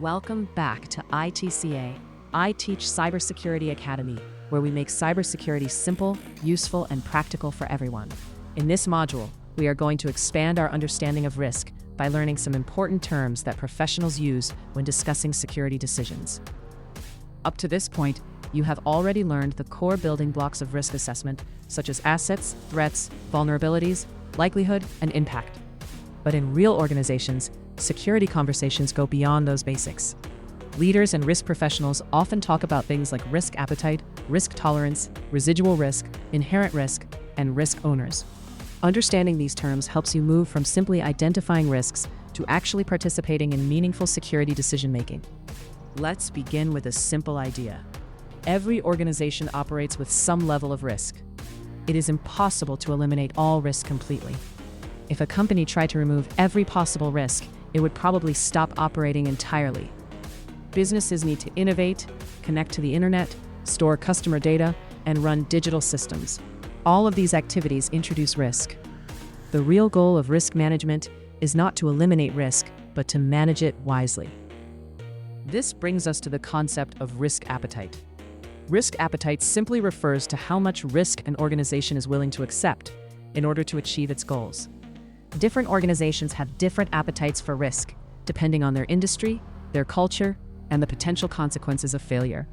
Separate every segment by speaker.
Speaker 1: Welcome back to iTCA, iTeachCybersecurity Academy, where we make cybersecurity simple, useful, and practical for everyone. In this module, we are going to expand our understanding of risk by learning some important terms that professionals use when discussing security decisions. Up to this point, you have already learned the core building blocks of risk assessment, such as assets, threats, vulnerabilities, likelihood, and impact. But in real organizations, security conversations go beyond those basics. Leaders and risk professionals often talk about things like risk appetite, risk tolerance, residual risk, inherent risk, and risk owners. Understanding these terms helps you move from simply identifying risks to actually participating in meaningful security decision-making. Let's begin with a simple idea. Every organization operates with some level of risk. It is impossible to eliminate all risk completely. If a company tried to remove every possible risk, it would probably stop operating entirely. Businesses need to innovate, connect to the internet, store customer data, and run digital systems. All of these activities introduce risk. The real goal of risk management is not to eliminate risk, but to manage it wisely. This brings us to the concept of risk appetite. Risk appetite simply refers to how much risk an organization is willing to accept in order to achieve its goals. Different organizations have different appetites for risk, depending on their industry, their culture, and the potential consequences of failure.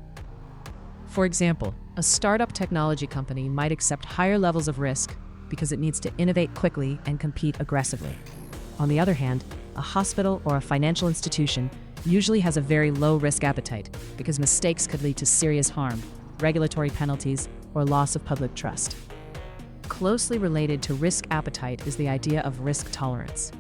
Speaker 1: For example, a startup technology company might accept higher levels of risk because it needs to innovate quickly and compete aggressively. On the other hand, a hospital or a financial institution usually has a very low risk appetite because mistakes could lead to serious harm, regulatory penalties, or loss of public trust. Closely related to risk appetite is the idea of risk tolerance.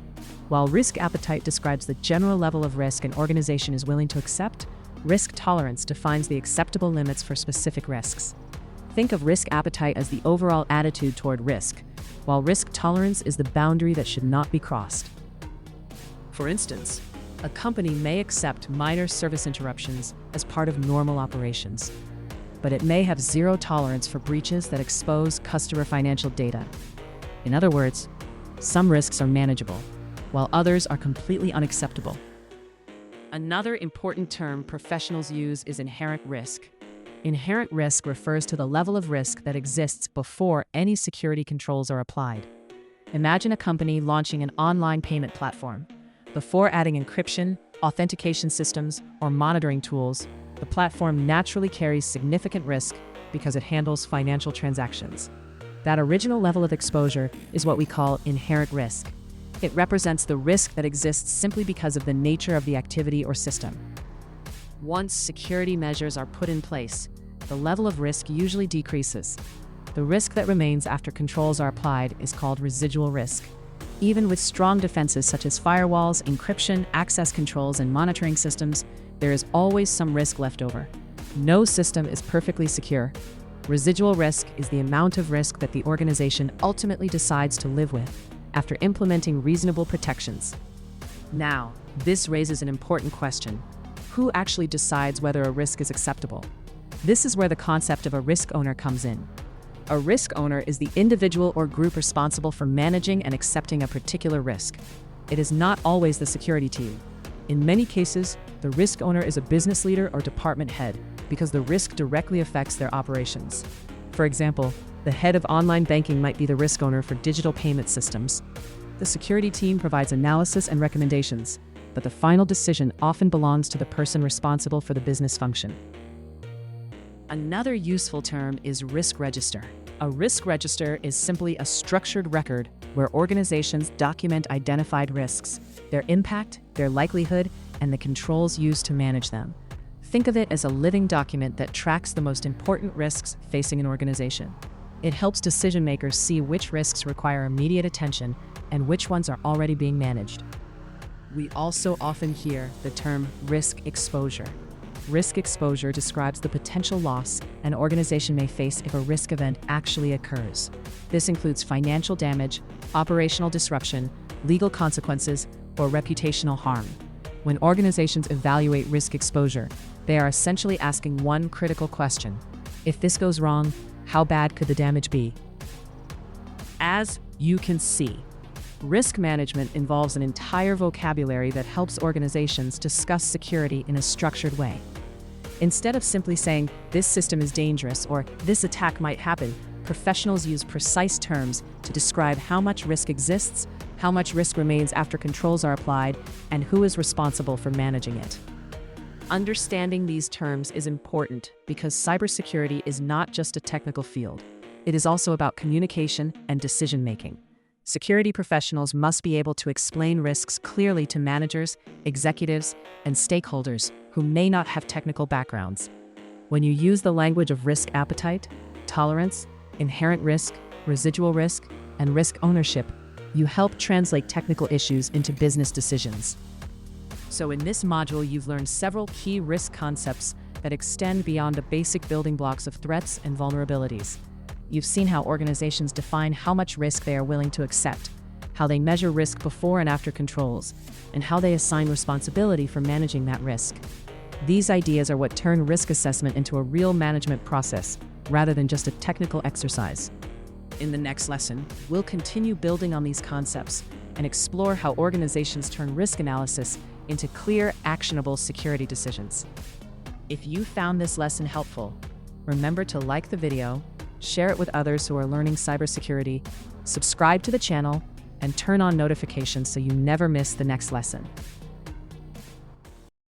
Speaker 1: While risk appetite describes the general level of risk an organization is willing to accept, risk tolerance defines the acceptable limits for specific risks. Think of risk appetite as the overall attitude toward risk, while risk tolerance is the boundary that should not be crossed. For instance, a company may accept minor service interruptions as part of normal operations, but it may have zero tolerance for breaches that expose customer financial data. In other words, some risks are manageable, while others are completely unacceptable. Another important term professionals use is inherent risk. Inherent risk refers to the level of risk that exists before any security controls are applied. Imagine a company launching an online payment platform. Before adding encryption, authentication systems, or monitoring tools, the platform naturally carries significant risk because it handles financial transactions. That original level of exposure is what we call inherent risk. It represents the risk that exists simply because of the nature of the activity or system. Once security measures are put in place, the level of risk usually decreases. The risk that remains after controls are applied is called residual risk. Even with strong defenses such as firewalls, encryption, access controls, and monitoring systems, there is always some risk left over. No system is perfectly secure. Residual risk is the amount of risk that the organization ultimately decides to live with after implementing reasonable protections. Now, this raises an important question. Who actually decides whether a risk is acceptable? This is where the concept of a risk owner comes in. A risk owner is the individual or group responsible for managing and accepting a particular risk. It is not always the security team. In many cases, the risk owner is a business leader or department head because the risk directly affects their operations. For example, the head of online banking might be the risk owner for digital payment systems. The security team provides analysis and recommendations, but the final decision often belongs to the person responsible for the business function. Another useful term is risk register. A risk register is simply a structured record where organizations document identified risks, their impact, their likelihood, and the controls used to manage them. Think of it as a living document that tracks the most important risks facing an organization. It helps decision makers see which risks require immediate attention and which ones are already being managed. We also often hear the term risk exposure. Risk exposure describes the potential loss an organization may face if a risk event actually occurs. This includes financial damage, operational disruption, legal consequences, or reputational harm. When organizations evaluate risk exposure, they are essentially asking one critical question: if this goes wrong, how bad could the damage be? As you can see, Risk management involves an entire vocabulary that helps organizations discuss security in a structured way. Instead of simply saying, "This system is dangerous" or "This attack might happen," professionals use precise terms to describe how much risk exists, how much risk remains after controls are applied, and who is responsible for managing it. Understanding these terms is important because cybersecurity is not just a technical field. It is also about communication and decision-making. Security professionals must be able to explain risks clearly to managers, executives, and stakeholders who may not have technical backgrounds. When you use the language of risk appetite, tolerance, inherent risk, residual risk, and risk ownership, you help translate technical issues into business decisions. So in this module, you've learned several key risk concepts that extend beyond the basic building blocks of threats and vulnerabilities. You've seen how organizations define how much risk they are willing to accept, how they measure risk before and after controls, and how they assign responsibility for managing that risk. These ideas are what turn risk assessment into a real management process, rather than just a technical exercise. In the next lesson, we'll continue building on these concepts and explore how organizations turn risk analysis into clear, actionable security decisions. If you found this lesson helpful, remember to like the video, share it with others who are learning cybersecurity, subscribe to the channel, and turn on notifications so you never miss the next lesson.